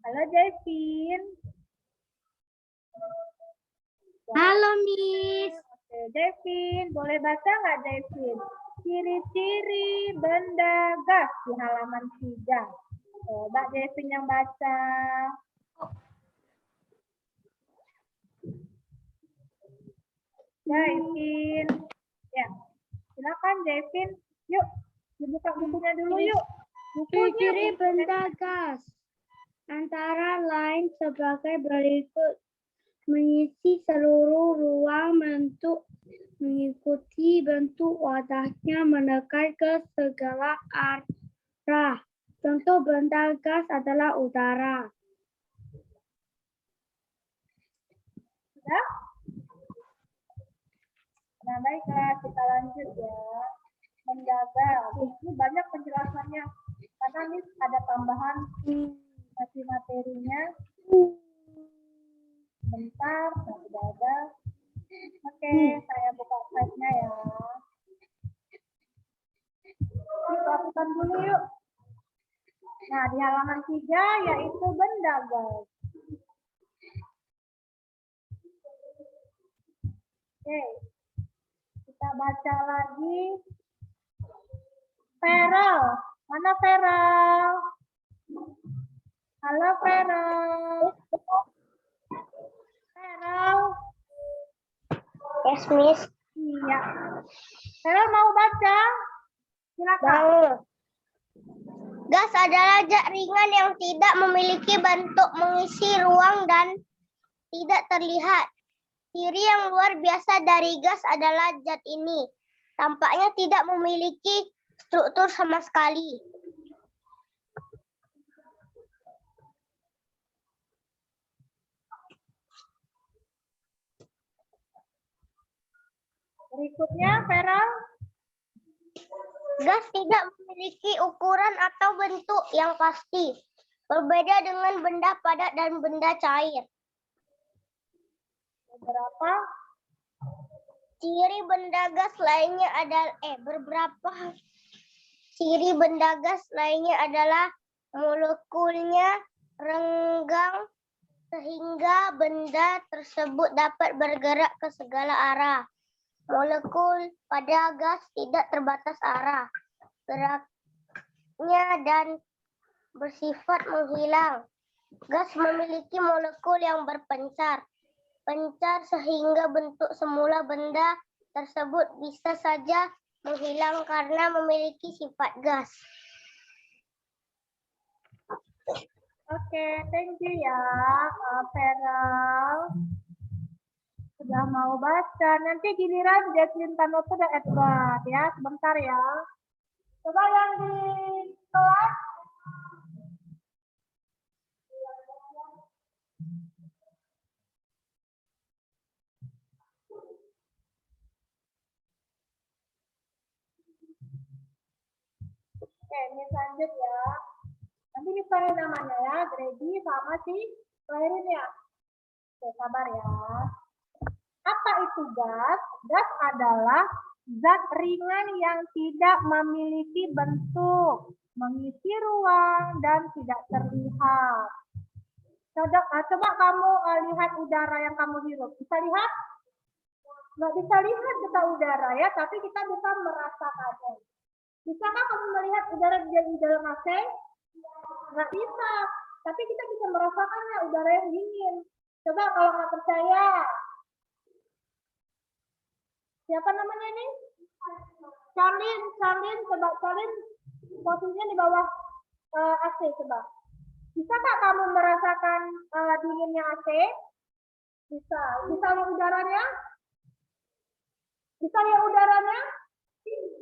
Halo Devin. Halo Miss. Oke, Devin, boleh baca nggak Devin? Ciri-ciri benda gas di halaman 3. Coba Devin yang baca. Devin. Ya, silakan Devin. Yuk, dibuka bukunya dulu yuk. Ciri-ciri benda gas antara lain sebagai berikut: mengisi seluruh ruang bentuk, mengikuti bentuk wadahnya, menekan ke segala arah. Contoh benda gas adalah udara. Sudah? Nah, baiklah, kita lanjut ya. Menjaga. Ini banyak penjelasannya. Karena ini ada tambahan masih materinya. Bentar, sudah ada. Oke, saya buka slide-nya ya. Yuk, lakukan dulu yuk. Nah, di halaman 3 yaitu benda gas. Oke, kita baca lagi. Feral, mana Feral? Halo Feral. Feral. Yes, Miss. Iya. Feral mau baca? Silakan. Gas adalah zat ringan yang tidak memiliki bentuk, mengisi ruang dan tidak terlihat. Ciri yang luar biasa dari gas adalah zat ini tampaknya tidak memiliki struktur sama sekali. Berikutnya, Feral. Gas tidak memiliki ukuran atau bentuk yang pasti, berbeda dengan benda padat dan benda cair. Beberapa Ciri benda gas lainnya adalah ciri benda gas lainnya adalah molekulnya renggang sehingga benda tersebut dapat bergerak ke segala arah. Molekul pada gas tidak terbatas arah geraknya dan bersifat menghilang. Gas memiliki molekul yang berpencar sehingga bentuk semula benda tersebut bisa saja menghilang karena memiliki sifat gas. Oke, thank you ya, Feral. Sudah mau baca. Nanti giliran Jasmine Tanoto dan Edward ya. Sebentar ya. Coba yang di kelas. Oke, ini lanjut ya. Nanti dipanggil namanya ya. Grady sama si Clarin ya. Oke, sabar ya. Apa itu gas? Gas adalah zat ringan yang tidak memiliki bentuk, mengisi ruang, dan tidak terlihat. Coba kamu lihat udara yang kamu hirup. Bisa lihat? Nggak bisa lihat kita udara ya, tapi kita bisa merasakannya. Bisakah kamu melihat udara di dalam AC? Nggak bisa, tapi kita bisa merasakannya udara yang dingin. Coba kalau nggak percaya. Siapa namanya ini? Charlene, coba Charlene posisinya di bawah AC coba. Bisakah kamu merasakan dinginnya AC? Bisa. Bisa lihat udaranya? Bisa lihat udaranya?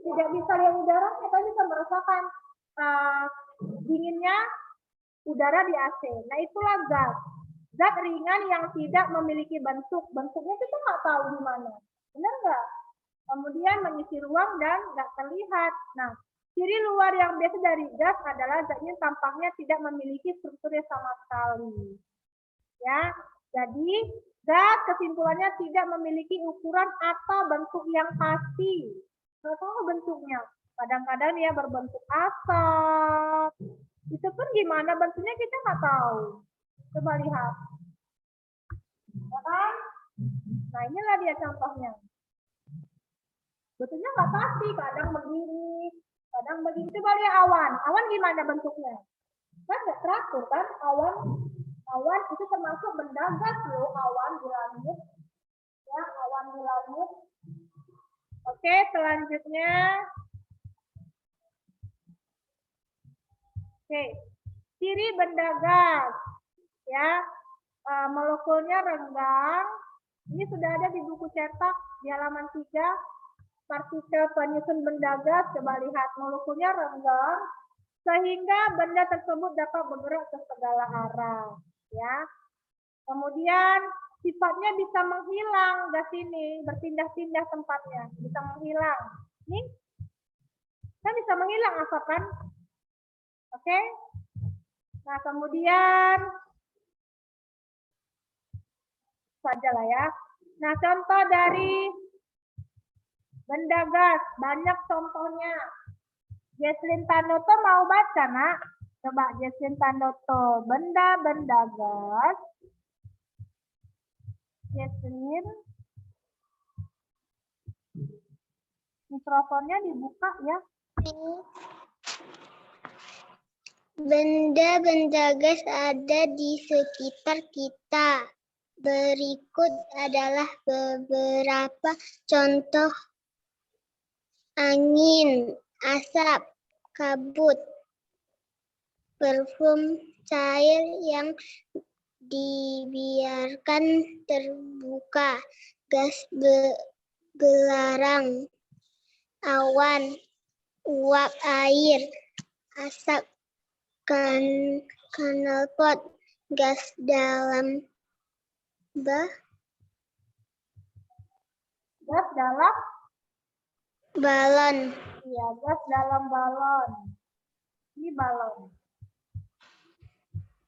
Tidak bisa lihat udara, kita bisa merasakan dinginnya udara di AC. Nah, itulah gas. Zat ringan yang tidak memiliki bentuk. Bentuknya kita nggak tahu di mana. Benar nggak? Kemudian mengisi ruang dan nggak terlihat. Nah, ciri luar yang biasa dari gas adalah zatnya tampaknya tidak memiliki strukturnya sama sekali. Ya, jadi gas kesimpulannya tidak memiliki ukuran atau bentuk yang pasti. Nggak tahu bentuknya. Kadang-kadang dia berbentuk asap. Itu pun gimana bentuknya kita nggak tahu. Coba lihat. Ya kan? Nah, inilah dia contohnya. Bentuknya nggak pasti, kadang begini, kadang begini. Coba lihat awan. Awan gimana bentuknya? Kan nggak teratur kan? Awan itu termasuk benda gas loh, awan di langit. Ya, awan di langit. Oke, selanjutnya. Oke, ciri benda gas. Ya, molekulnya renggang. Ini sudah ada di buku cetak di halaman 3. Partikel penyusun benda gas, coba lihat molekulnya renggang sehingga benda tersebut dapat bergerak ke segala arah. Ya, kemudian sifatnya bisa menghilang gas ini, berpindah-pindah tempatnya, bisa menghilang. Ini kan bisa menghilang asap kan? Oke. Nah, kemudian saja lah ya. Nah, contoh dari benda gas, banyak contohnya. Jesslyn Tanoto mau baca, nak? Coba Jesslyn Tanoto, benda-benda gas. Jesslyn. Mikrofonnya dibuka ya. Benda-benda gas ada di sekitar kita. Berikut adalah beberapa contoh: angin, asap, kabut, parfum cair yang dibiarkan terbuka, gas belerang, awan, uap air, asap knalpot, gas dalam Gas dalam balon. ya, gas dalam balon. Ini balon.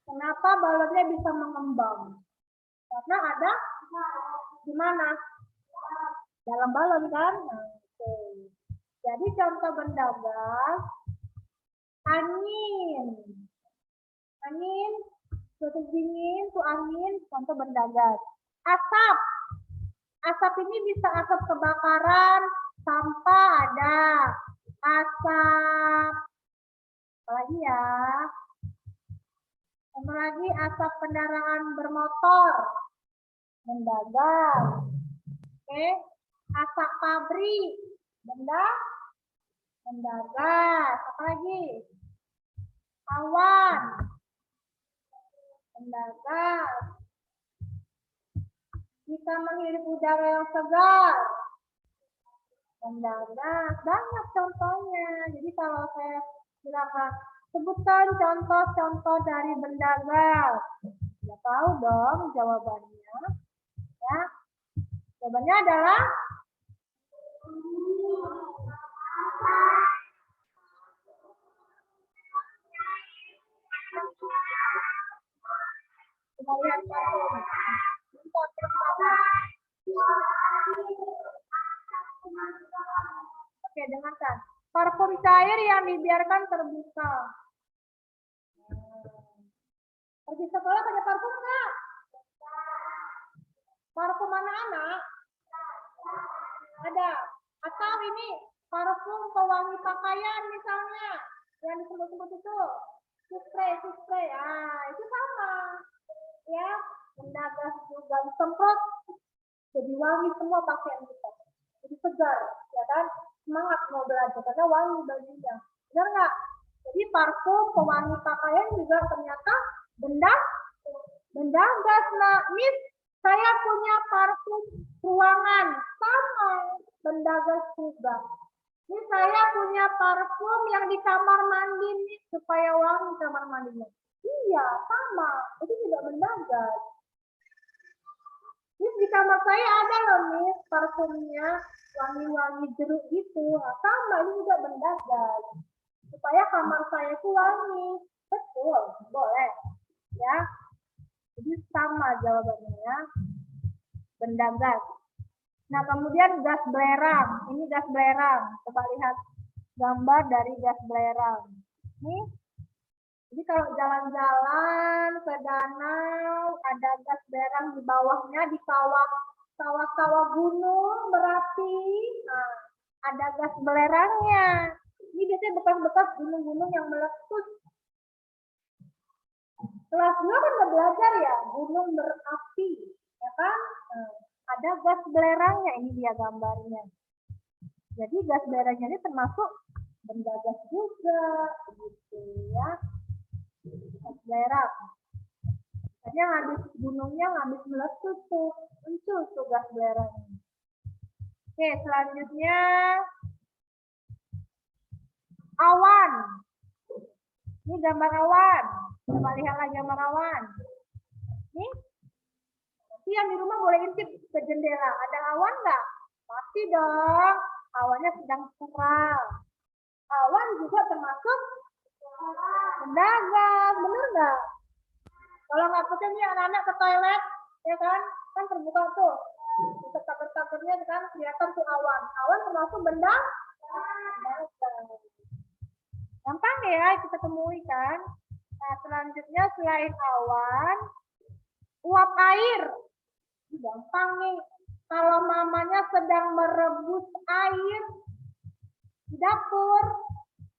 Kenapa balonnya bisa mengembang? Karena ada di mana? Dalam balon kan? Nah, oke. Jadi contoh benda gas, angin. Angin, suatu dingin, itu angin, contoh benda gas. Asap. Asap ini bisa asap kebakaran, sampah ada. Asap, apalagi ya? Apalagi asap kendaraan bermotor, benda gas. Oke, asap pabrik, benda gas. Apalagi? Awan, benda gas. Kita menghirup udara yang segar, benda gas. Banyak contohnya. Jadi kalau saya silakan sebutkan contoh-contoh dari benda gas. Ya tahu dong jawabannya. Ya. Jawabannya adalah kita lihat Oke, dengarkan. Parfum cair yang dibiarkan terbuka. Pergi sekolah pakai parfum nggak? Parfum anak-anak? Ada. Atau ini parfum pewangi pakaian misalnya. Yang disebut-sebut itu. Spray. Ah, itu sama. Ya, benda gas juga disemprot. Jadi wangi semua pakaian kita. Jadi segar, ya kan? Semangat mau belajar karena wangi bajunya. Benar nggak? Jadi parfum pewangi pakaian juga ternyata benda gas. Nah, Miss, saya punya parfum ruangan sama benda gas juga. Ini saya punya parfum yang di kamar mandi nih supaya wangi kamar mandinya. Iya, sama. Itu juga benda gas. Miss, di kamar saya ada loh, Miss, parfumnya wangi-wangi jeruk gitu. Nah, sama, ini juga benda gas. Supaya kamar saya itu wangi. Betul, boleh. Ya. Jadi sama jawabannya ya. Benda gas. Nah, kemudian gas belerang. Ini gas belerang. Coba lihat gambar dari gas belerang. Nih. Jadi kalau jalan-jalan ke danau, ada gas belerang di bawahnya, di kawah-kawah gunung berapi, nah, ada gas belerangnya. Ini biasanya bekas-bekas gunung-gunung yang meletus. Kelas 2 kan udah belajar ya, gunung berapi, ya kan? Nah, ada gas belerangnya, ini dia gambarnya. Jadi gas belerangnya ini termasuk benda gas juga, gitu ya. Gas belerang. Hanya habis gunungnya habis meletus tuh, muncul tuh gas belerangnya. Oke, selanjutnya awan. Ini gambar awan. Coba lihat lagi gambar awan. Nih, nanti yang di rumah boleh intip ke jendela. Ada awan nggak? Pasti dong. Awannya sedang cerah. Awan juga termasuk benda gas, bener nggak? Kalau nggak percaya nih anak-anak ke toilet, ya kan? Kan terbuka tuh. Di taker-takernya kan kelihatan tuh awan. Awan termasuk benda gas. Gampang ya kita temui kan. Nah, selanjutnya selain awan, uap air. Gampang nih. Kalau mamanya sedang merebus air di dapur,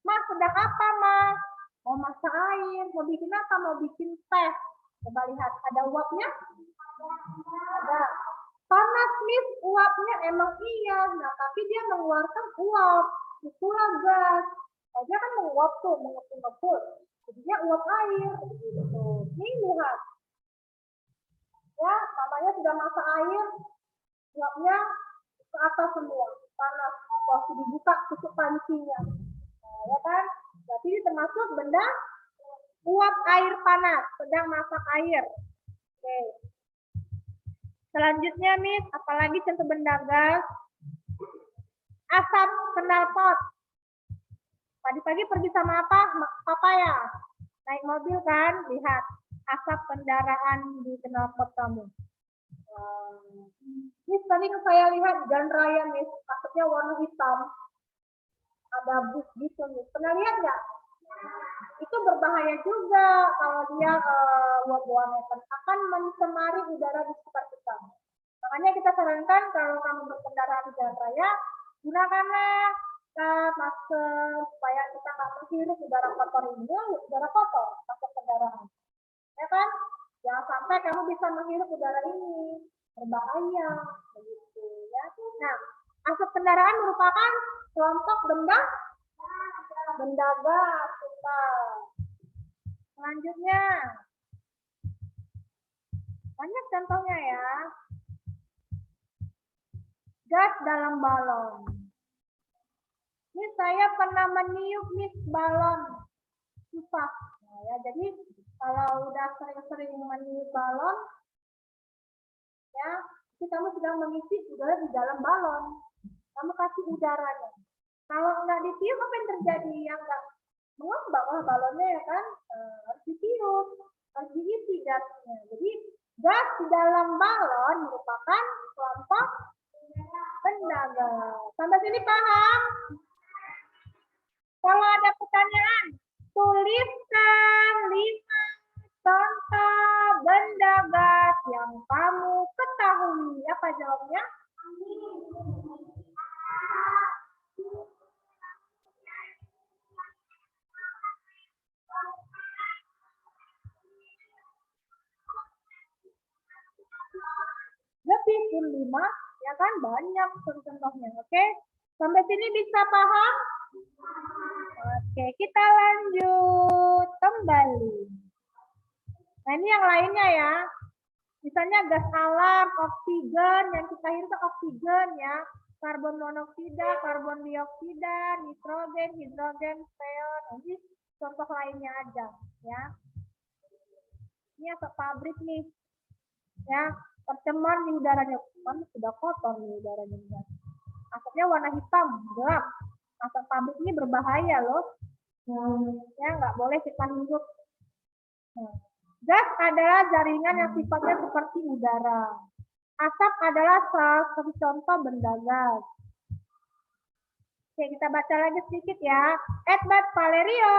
Mas sedang apa, Mas? Mau masak air, mau bikin apa? Mau bikin teh. Coba lihat, ada uapnya? Ada. Panas, Miss, uapnya emang iya. Nah, tapi dia mengeluarkan uap. Itulah gas. Dia kan menguap tuh, mengepul-ngepul. Jadinya uap air. Gitu. Nih, lihat. Ya, namanya sudah masak air. Uapnya ke atas semua. Panas. Waktu dibuka, tutup pancinya. Nah, ya kan? Berarti ini termasuk benda uap air panas. Sedang masak air. Oke. Selanjutnya, Miss, apalagi contoh benda gas? Asap knalpot. Pagi-pagi pergi sama apa? Papa ya? Naik mobil kan? Lihat. Asap kendaraan di knalpot kamu. Miss, tadi saya lihat jalan raya, Miss. Asapnya warna hitam. Ada bus gitu, Miss. Pernah lihat nggak? Itu berbahaya juga kalau dia uap-uap akan mencemari udara di sekitar kita. Makanya kita sarankan kalau kamu berkendara di jalan raya, gunakanlah masker supaya kita nggak menghirup udara kotor ini, udara kotor masuk kendaraan. Ya kan? Jangan sampai kamu bisa menghirup udara ini, berbahaya, begitu ya. Nah, asap kendaraan merupakan kelompok benda gas. Selanjutnya, banyak contohnya ya. Gas dalam balon. Ini saya pernah meniup Miss balon susah. Nah, ya, jadi kalau udah sering-sering meniup balon, ya, kamu sedang mengisi udara di dalam balon. Kamu kasih udaranya. Kalau nggak ditiup, apa yang terjadi? Yang nggak mengembang balonnya ya kan, harus ditiup, harus diisi gasnya. Jadi gas di dalam balon merupakan kelompok benda gas. Sampai sini paham? Kalau ada pertanyaan, tuliskan 5 contoh benda gas yang kamu ketahui. Apa jawabnya? Lebih pun 5, ya kan? Banyak contohnya, oke? Sampai sini bisa paham? Oke, kita lanjut kembali. Nah, ini yang lainnya ya. Misalnya gas alam, oksigen, yang kita hirup oksigen ya. Karbon monoksida, karbon dioksida, nitrogen, hidrogen, freon. Ini contoh lainnya aja ya. Ini asap pabrik nih. Ya, tercemar di udaranya. Kan sudah kotor nih udaranya. Asapnya warna hitam, gelap. Asap pabrik ini berbahaya loh. Ya, nggak boleh kita hirup. Gas adalah jaringan yang sifatnya seperti udara. Asap adalah salah satu contoh benda gas. Oke, kita baca lagi sedikit ya. Edward Valerio.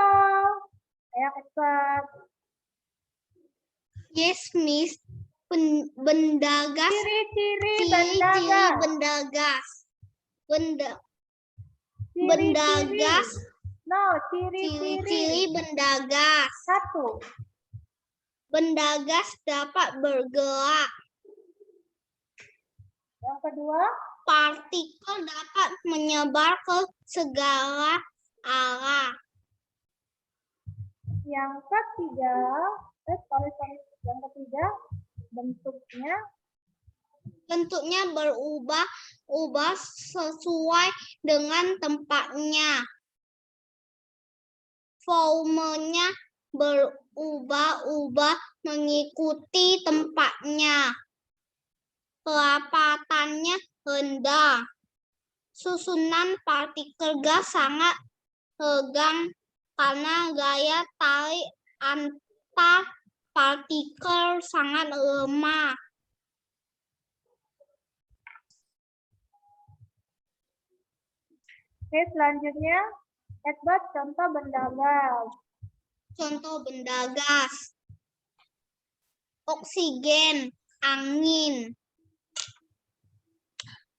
Ayo cepat. Yes, Miss. Benda gas. Ciri-ciri Ciri-ciri benda gas. benda gas. Benda Ciri-ciri. gas. No, ciri-ciri. Ciri-ciri benda gas. 1. Benda gas dapat bergerak. Yang kedua, Partikel dapat menyebar ke segala arah. yang ketiga, yang ketiga bentuknya Berubah-ubah sesuai dengan tempatnya. Volumenya berubah-ubah mengikuti tempatnya. Kerapatannya rendah. Susunan partikel gas sangat tegang karena gaya tarik antar partikel sangat lemah. Oke, selanjutnya buat contoh benda gas. Contoh benda gas. Oksigen, angin,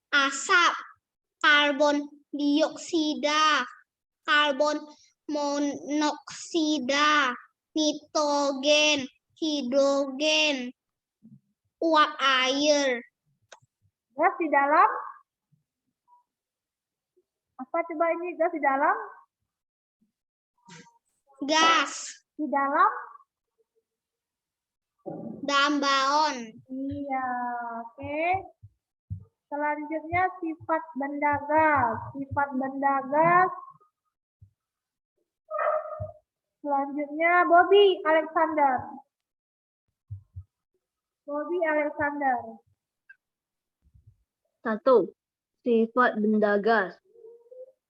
asap, karbon dioksida, karbon monoksida, nitrogen, hidrogen, uap air. Gas di dalam? Apa coba ini gas di dalam? Gas. Di dalam? Dalam balon. Iya, oke. Selanjutnya sifat benda gas. Sifat benda gas. Selanjutnya Bobby Alexander. Bobby Alexander. 1. Sifat benda gas.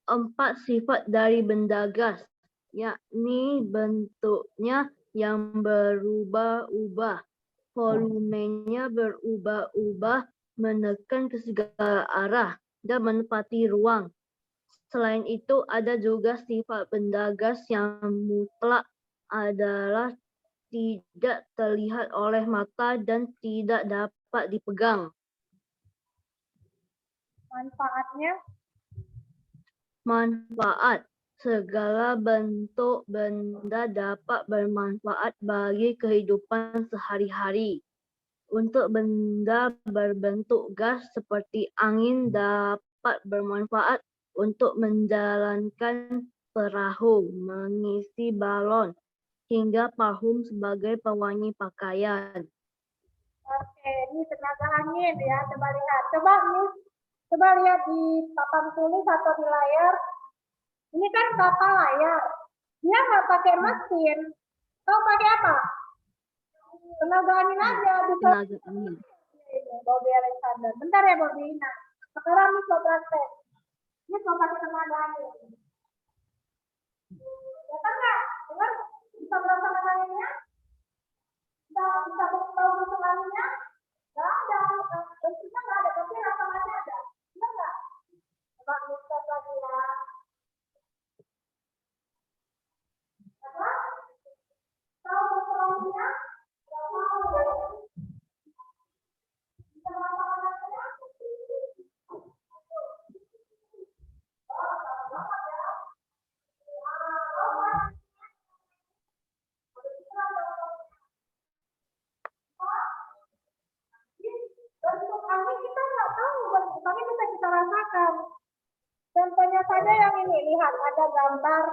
4 sifat dari benda gas, yakni bentuknya yang berubah-ubah, volumenya berubah-ubah, menekan ke segala arah, dan menempati ruang. Selain itu, ada juga sifat benda gas yang mutlak adalah tidak terlihat oleh mata dan tidak dapat dipegang. Manfaatnya? Manfaat. Segala bentuk benda dapat bermanfaat bagi kehidupan sehari-hari. Untuk benda berbentuk gas seperti angin dapat bermanfaat untuk menjalankan perahu, mengisi balon, hingga parfum sebagai pewangi pakaian. Oke, ini tenaga angin ya. Coba lihat. Coba lihat di papan tulis atau di layar. Ini kan kapal layar. Dia nggak pakai mesin. Tahu pakai apa? Tenaga angin aja. Tenaga angin. Bobby Alexander. Bentar ya Bobby. Nah, sekarang nih coba praktek. Ini mau pakai tenaga angin. Datang nggak? Dengar? Bisa berapa tenaga anginnya? Bisa tahu bentuk anginnya? Nggak ada. Bentuknya nggak ada, tapi rasa-rasanya ada. Benar nggak? Coba lihat lagi ya. Apa? Tahu bentuk anginnya? Nggak tahu. Bisa berapa anginnya? Bentuk angin kita nggak tahu, bentuk angin bisa kita rasakan. Contohnya saja yang ini, lihat ada gambar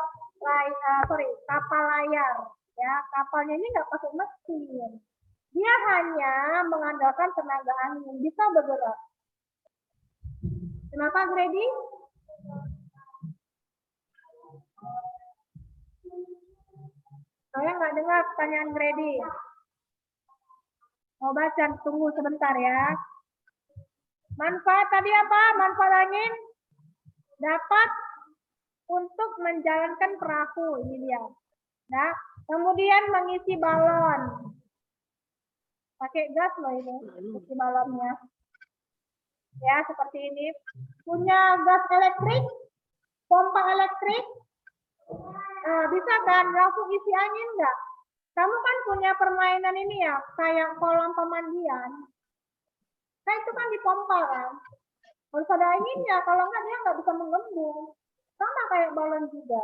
kapal layar. Ya, kapalnya ini nggak pakai mesin. Dia hanya mengandalkan tenaga angin, bisa bergerak. Kenapa, Grady? Saya nggak dengar pertanyaan Grady. Mau baca, tunggu sebentar ya. Manfaat tadi apa? Manfaat angin dapat untuk menjalankan perahu, ini dia. Nah, kemudian mengisi balon. Pakai gas loh ini, isi balonnya. Ya, seperti ini. Punya gas elektrik, pompa elektrik. Bisa kan langsung isi angin nggak? Kamu kan punya permainan ini ya, kayak kolam pemandian. Nah itu kan dipompa kan. Harus ada anginnya, kalau nggak dia nggak bisa mengembung. Sama kayak balon juga.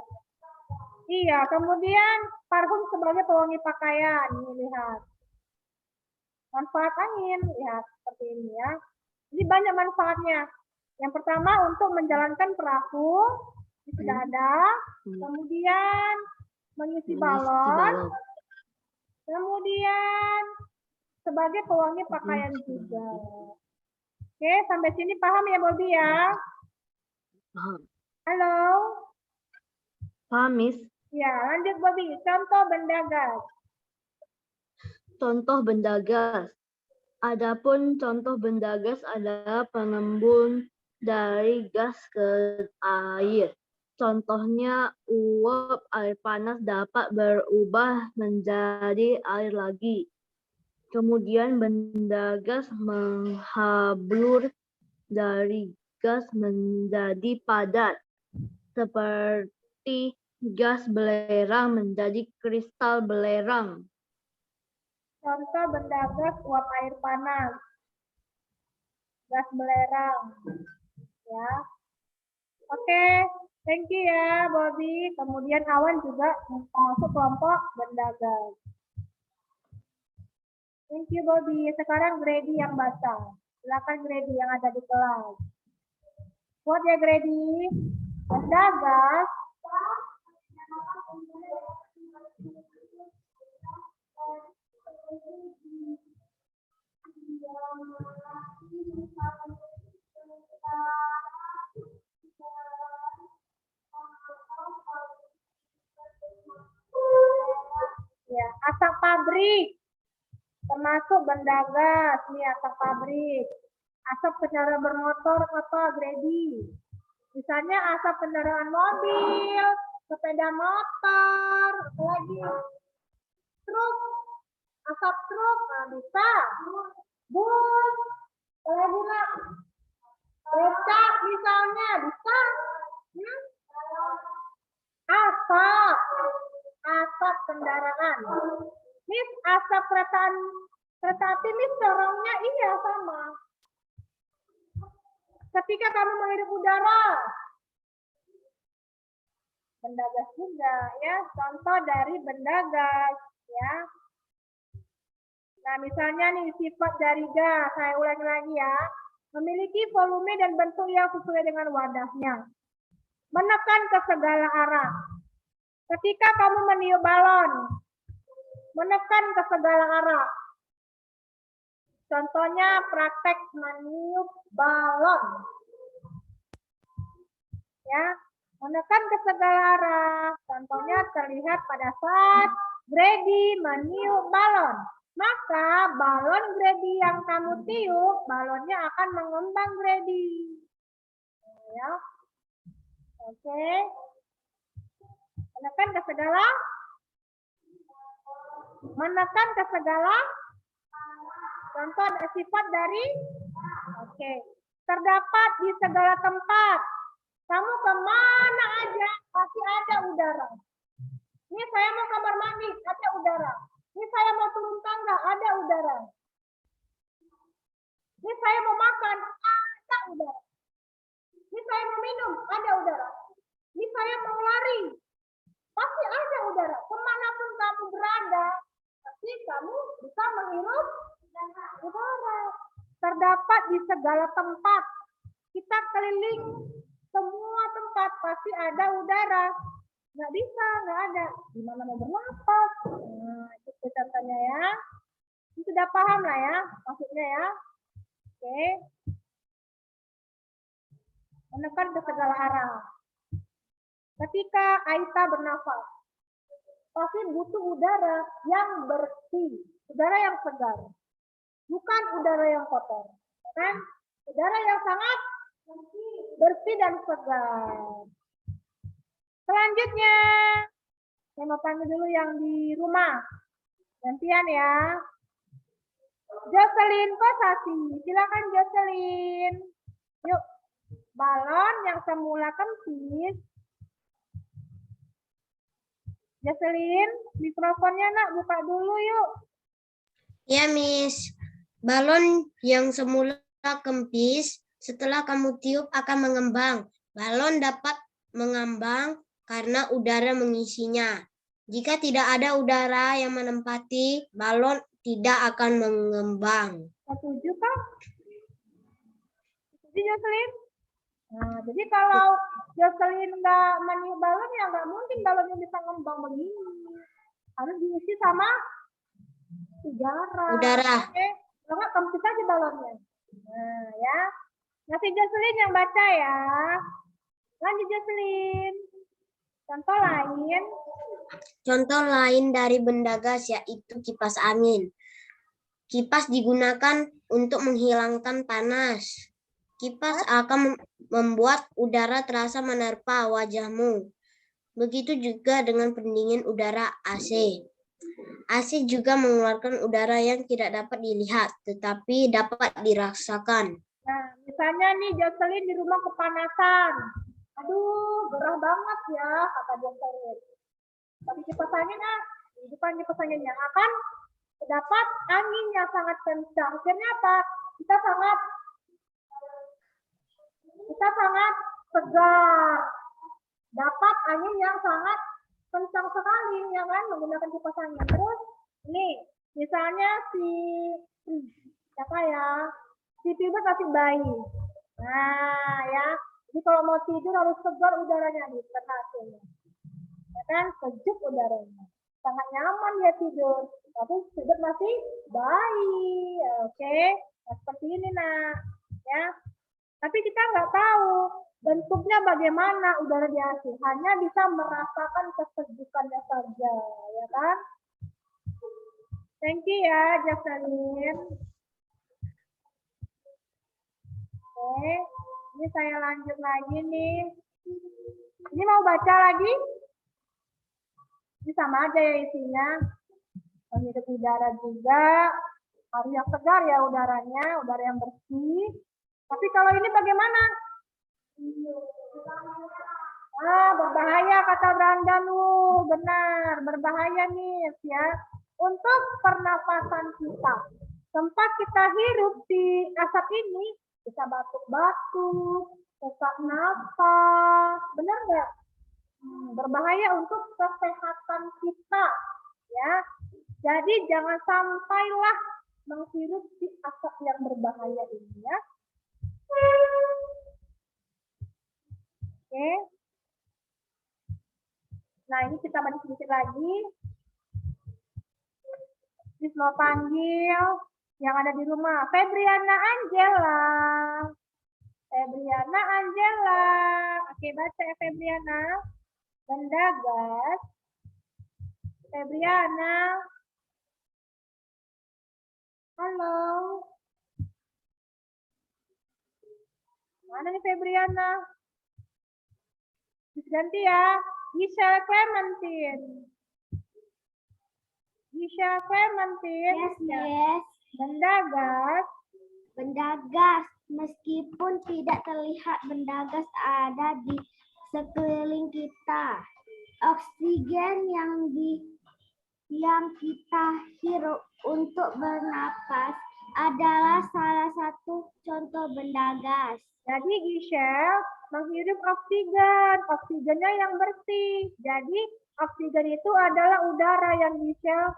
Iya, kemudian parfum sebagai pewangi pakaian. Ini lihat. Manfaat angin, lihat seperti ini ya. Ini banyak manfaatnya. Yang pertama untuk menjalankan perahu, ini sudah ada. Kemudian mengisi balon. Kemudian sebagai pewangi pakaian juga. Oke, sampai sini paham ya Bobby ya? Paham. Halo? Paham, Miss. Ya, lanjut Bobby. Contoh benda gas. Contoh benda gas. Adapun contoh benda gas adalah pengembun dari gas ke air. Contohnya uap air panas dapat berubah menjadi air lagi. Kemudian benda gas menghablur dari gas menjadi padat, seperti gas belerang menjadi kristal belerang. Contoh benda gas uap air panas. Gas belerang. Ya. Oke, thank you ya Bobby. Kemudian Awan juga masuk kelompok benda gas. Thank you Bobby. Sekarang Grady yang baca. Silakan Grady yang ada di kelas. Buat ya Grady. Benda gas. Ya, asap pabrik. Termasuk benda gas, nih asap pabrik. Asap kendaraan bermotor apa Grady? Misalnya asap kendaraan mobil, sepeda motor, lagi truk, asap truk, nah bisa. Bus, lagi nak becak misalnya bisa. Asap kendaraan. Miss, asap kereta api, Miss, sorongnya iya sama. Ketika kamu menghirup udara, benda gas juga, ya. Contoh dari benda gas, ya. Nah, misalnya nih sifat dari gas, saya ulangi lagi ya. Memiliki volume dan bentuk yang sesuai dengan wadahnya. Menekan ke segala arah. Ketika kamu meniup balon, menekan ke segala arah. Contohnya praktek meniup balon. Ya, menekan ke segala arah. Contohnya terlihat pada saat Grady meniup balon. Maka balon Grady yang kamu tiup, balonnya akan mengembang Grady. Ya. Oke. Menekan ke segala. Menekan ke segala. Contoh sifat dari. Oke. Terdapat di segala tempat. Kamu kemana aja pasti ada udara. Ini saya mau kamar mandi, ada udara. Ini saya mau turun tangga, ada udara. Ini saya mau makan, ada udara. Ini saya mau minum, ada udara. Ini saya mau lari, pasti ada udara. Kemanapun kamu berada, pasti kamu bisa menghirup udara. Terdapat di segala tempat. Kita keliling semua tempat pasti ada udara. Nggak bisa, nggak ada. Gimana mau bernapas? Nah, itu contohnya ya. Ini sudah paham lah ya, maksudnya ya. Oke. Menekan ke segala arah. Ketika Aita bernafas, pasti butuh udara yang bersih, udara yang segar. Bukan udara yang kotor. Kan? Udara yang sangat bersih dan segar. Selanjutnya, saya mau panggil dulu yang di rumah. Gantian ya. Jocelyn Kosasi. Silakan Jocelyn. Yuk. Balon yang semula kempis Jocelyn, mikrofonnya nak buka dulu yuk. Ya, Miss. Balon yang semula kempis, setelah kamu tiup akan mengembang. Balon dapat mengambang karena udara mengisinya. Jika tidak ada udara yang menempati, balon tidak akan mengembang. Setuju kan? Setuju Jocelyn? Nah, jadi kalau Jocelyn nggak meniup balon ya nggak mungkin balonnya bisa ngembang begini. Harus diisi sama udara. Oke, kalau nggak kempis aja balonnya. Nah, ya. Nanti Jocelyn yang baca ya. Lanjut Jocelyn. Contoh lain. Contoh lain dari benda gas yaitu kipas angin. Kipas digunakan untuk menghilangkan panas. Kipas akan membuat udara terasa menerpa wajahmu. Begitu juga dengan pendingin udara AC. AC juga mengeluarkan udara yang tidak dapat dilihat, tetapi dapat dirasakan. Nah, misalnya nih Jocelyn di rumah kepanasan. Aduh, gerah banget ya, kata Jocelyn. Tapi kipas angin, bukan kipas angin yang akan terdapat angin yang sangat kencang. Akhirnya apa? Kita sangat segar. Dapat angin yang sangat kencang sekali, ya kan, menggunakan kipas angin. Terus, ini, misalnya si Pilbert masih bayi. Nah, ya, jadi kalau mau tidur harus segar udaranya di perhatiannya. Ya kan, sejuk udaranya. Sangat nyaman dia tidur. Tapi Pilbert masih bayi. Oke, nah, seperti ini nak. Ya, tapi kita nggak tahu bentuknya bagaimana udara di AC. Hanya bisa merasakan kesejukannya saja, ya kan? Thank you ya, Jocelyn. Oke, ini saya lanjut lagi nih. Ini mau baca lagi? Ini sama aja ya isinya. Menghirup udara juga. Harus yang segar ya udaranya, udara yang bersih. Tapi kalau ini bagaimana? Berbahaya kata Brandan. Benar, berbahaya nih ya. Untuk pernafasan kita. Tempat kita hirup di asap ini bisa batuk-batuk, sesak nafas. Benar nggak? Berbahaya untuk kesehatan kita. Ya. Jadi jangan sampailah menghirup di asap yang berbahaya ini ya. Oke. Nah, ini kita balik sedikit lagi. Please mau panggil yang ada di rumah. Febriana Angela. Febriana Angela. Oke, baca ya Febriana. Benda gas. Febriana. Halo. Mana nih Febriana? Ganti ya. Giselle Clementine. Giselle Clementine. Yes, yes. Benda gas. Benda gas. Meskipun tidak terlihat, benda gas ada di sekeliling kita. Oksigen yang kita hirup untuk bernapas adalah salah satu contoh benda gas. Jadi Giselle menghirup oksigen, oksigennya yang bersih. Jadi oksigen itu adalah udara yang Giselle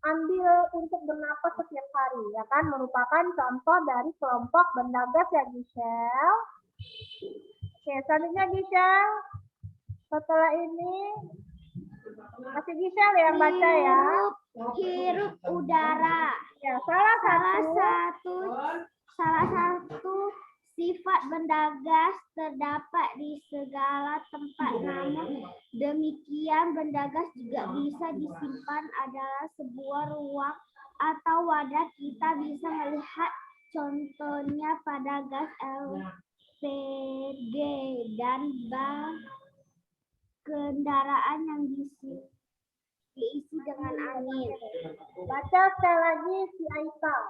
ambil untuk bernapas setiap hari, ya kan? Merupakan contoh dari kelompok benda gas ya Giselle. Oke, selanjutnya Giselle. Setelah ini masih Giselle yang baca ya. Hirup udara. Ya, salah satu sifat benda gas terdapat di segala tempat, namun demikian benda gas juga bisa disimpan adalah sebuah ruang atau wadah. Kita bisa melihat contohnya pada gas LPG dan bak kendaraan yang diisi dengan angin. Baca sekali lagi si Aisyah.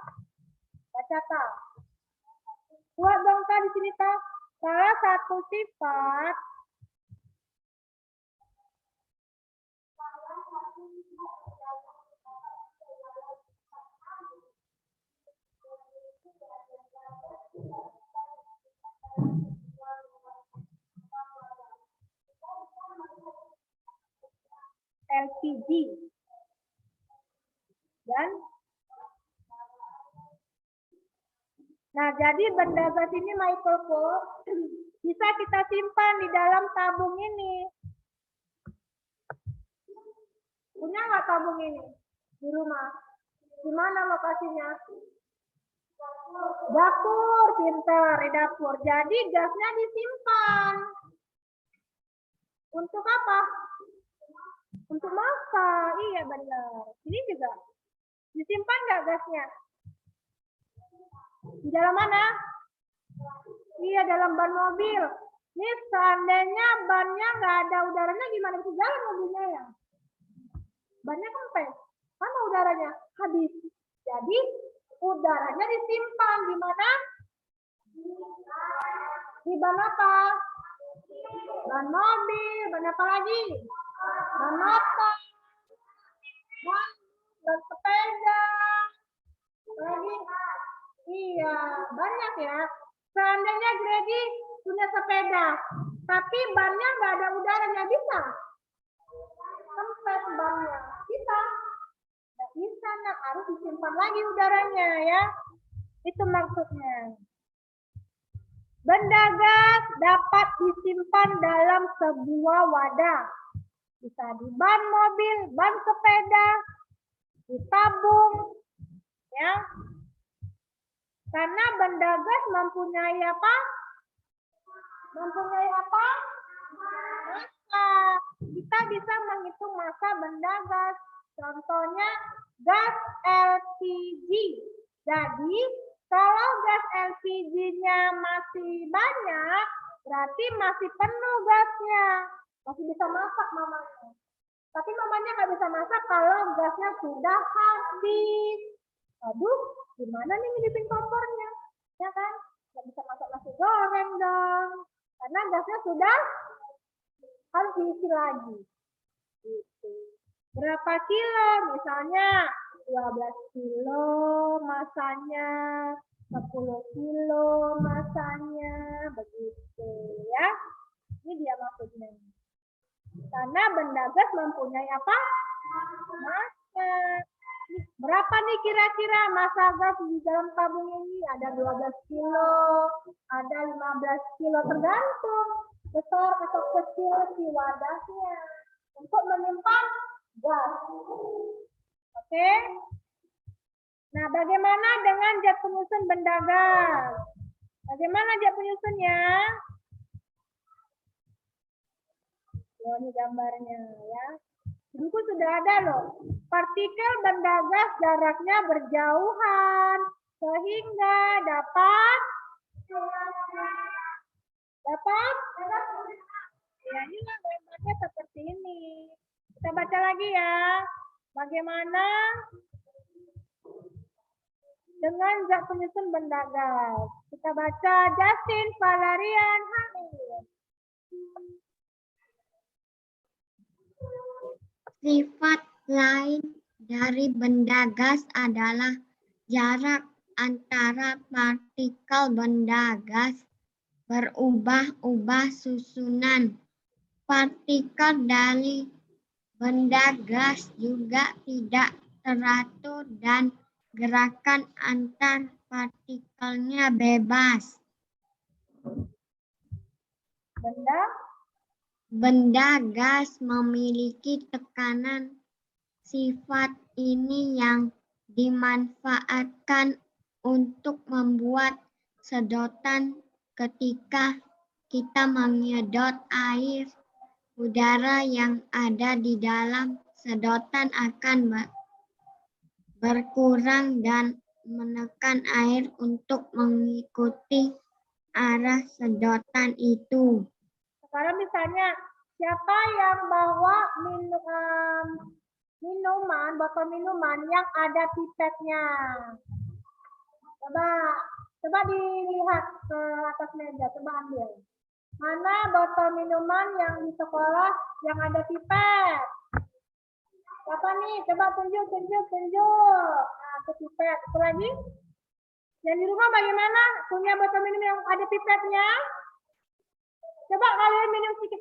Baca tak? Buat dong Kak di sini tak. Salah satu sifat LPG. Dan nah, jadi benda gas ini Michaelku bisa kita simpan di dalam tabung ini. Punya nggak tabung ini di rumah? Di mana lokasinya? Dapur, pintar, di dapur. Jadi gasnya disimpan. Untuk apa? Untuk masak. Iya benar. Ini juga disimpan nggak gasnya? Di dalam mana? Iya, dalam ban mobil. Ini seandainya bannya nggak ada udaranya, gimana bisa jalan mobilnya ya? Bannya kempes. Mana udaranya? Habis. Jadi udaranya disimpan di mana? Di ban apa? Ban mobil. Ban apa lagi? Ban motor. Ban sepeda. Lagi. Iya, banyak ya. Seandainya Grady punya sepeda, tapi bannya nggak ada udaranya, bisa? Kempes bannya. Bisa? Nggak bisa, nah harus disimpan lagi udaranya ya. Itu maksudnya. Benda gas dapat disimpan dalam sebuah wadah. Bisa di ban mobil, ban sepeda, di tabung, ya. Karena benda gas mempunyai apa? Mempunyai apa? Massa. Kita bisa menghitung massa benda gas. Contohnya gas LPG. Jadi kalau gas LPG-nya masih banyak, berarti masih penuh gasnya. Masih bisa masak mamanya. Tapi mamanya nggak bisa masak kalau gasnya sudah habis. Aduh, gimana nih ngidupin kompornya? Ya kan? Nggak bisa masak nasi goreng dong. Karena gasnya sudah harus diisi lagi. Gitu. Berapa kilo? Misalnya 12 kilo masanya, 10 kilo masanya, begitu ya. Ini dia maksudnya. Karena benda gas mempunyai apa? Massa. Berapa nih kira-kira massa gas di dalam tabung ini? Ada 12 kilo, ada 15 kilo, tergantung besar atau kecil si wadahnya untuk menyimpan gas. Oke? Nah, bagaimana dengan zat penyusun benda gas? Bagaimana zat penyusunnya? Ini gambarnya ya. Buku sudah ada loh. Partikel benda gas jaraknya berjauhan sehingga dapat ya, inilah gambarnya seperti ini. Kita baca lagi ya. Bagaimana dengan zat penyusun benda gas? Kita baca Justin Valerian Hamid. Sifat lain dari benda gas adalah jarak antara partikel benda gas berubah-ubah susunan. Partikel dari benda gas juga tidak teratur dan gerakan antar partikelnya bebas. Benda gas memiliki tekanan. Sifat ini yang dimanfaatkan untuk membuat sedotan ketika kita menyedot air. Udara yang ada di dalam sedotan akan berkurang dan menekan air untuk mengikuti arah sedotan itu. Sekarang misalnya, siapa yang bawa minuman, botol minuman yang ada pipetnya? Coba dilihat ke atas meja, coba ambil. Mana botol minuman yang di sekolah yang ada pipet? Siapa nih? Coba tunjuk. Nah, ke pipet. Satu lagi. Yang di rumah bagaimana? Punya botol minum yang ada pipetnya? Coba kalian minum sedikit